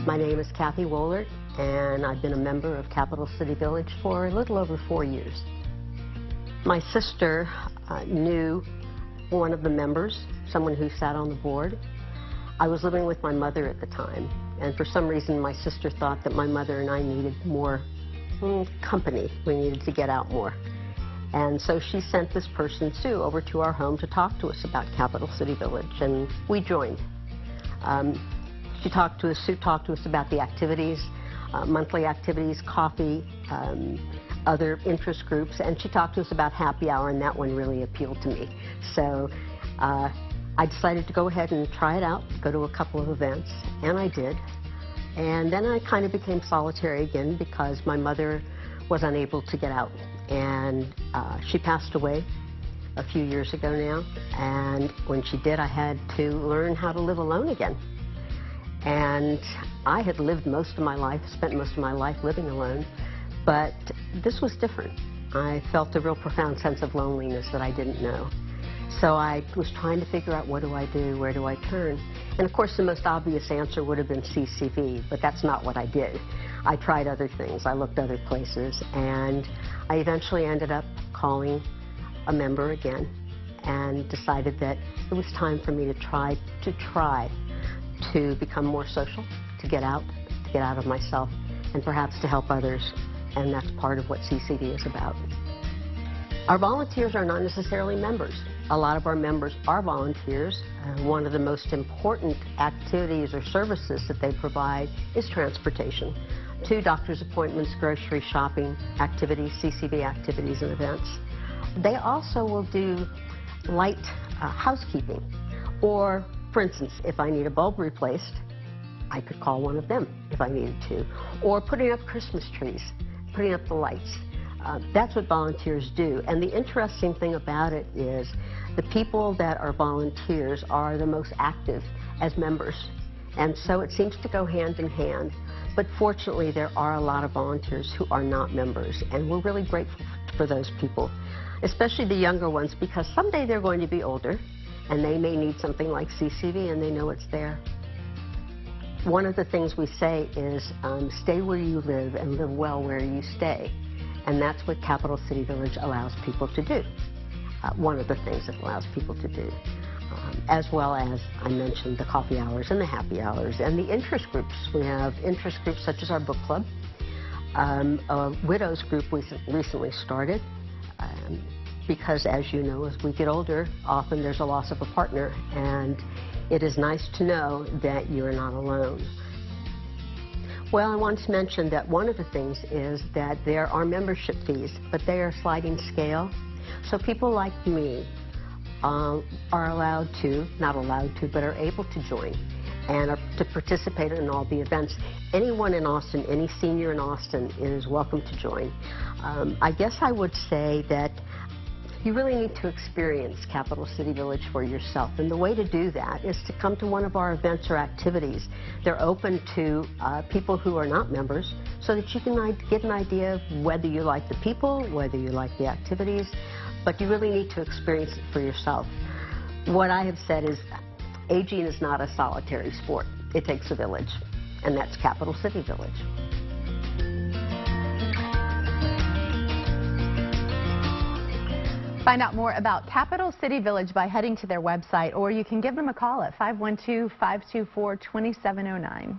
My name is Kathy Wohlert, and I've been a member of Capital City Village for a little over 4 years. My sister knew one of the members, someone who sat on the board. I was living with my mother at the time, and for some reason my sister thought that my mother and I needed more company. We needed to get out more. And so she sent this person, Sue, over to our home to talk to us about Capital City Village, and we joined. Sue talked to us about the activities, monthly activities, coffee, other interest groups, and she talked to us about happy hour, and that one really appealed to me. So I decided to go ahead and try it out, go to a couple of events, and I did. And then I kind of became solitary again because my mother was unable to get out. And she passed away a few years ago now, and when she did, I had to learn how to live alone again. And I had lived most of my life, spent most of my life living alone, but this was different. I felt a real profound sense of loneliness that I didn't know. So I was trying to figure out, what do I do, where do I turn? And of course the most obvious answer would have been CCV, but that's not what I did. I tried other things, I looked other places, and I eventually ended up calling a member again and decided that it was time for me to try to become more social, to get out of myself, and perhaps to help others, and that's part of what CCV is about. Our volunteers are not necessarily members. A lot of our members are volunteers. One of the most important activities or services that they provide is transportation to doctor's appointments, grocery shopping activities, CCV activities and events. They also will do light housekeeping, or for instance, if I need a bulb replaced, I could call one of them if I needed to, or putting up Christmas trees, putting up the lights. That's what volunteers do. And the interesting thing about it is the people that are volunteers are the most active as members. And so it seems to go hand in hand. But fortunately, there are a lot of volunteers who are not members, and we're really grateful for those people, especially the younger ones, because someday they're going to be older, and they may need something like CCV, and they know it's there. One of the things we say is stay where you live and live well where you stay. And that's what Capital City Village allows people to do. One of the things it allows people to do. As well as, I mentioned, the coffee hours and the happy hours and the interest groups. We have interest groups such as our book club. A widows group we recently started because, as you know, as we get older, often there's a loss of a partner, and it is nice to know that you're not alone. Well, I wanted to mention that one of the things is that there are membership fees, but they are sliding scale. So people like me are allowed to, not allowed to, but are able to join and are to participate in all the events. Anyone in Austin, any senior in Austin is welcome to join. I guess I would say that you really need to experience Capital City Village for yourself, and the way to do that is to come to one of our events or activities. They're open to people who are not members, so that you can get an idea of whether you like the people, whether you like the activities, but you really need to experience it for yourself. What I have said is aging is not a solitary sport. It takes a village, and that's Capital City Village. Find out more about Capital City Village by heading to their website, or you can give them a call at 512-524-2709.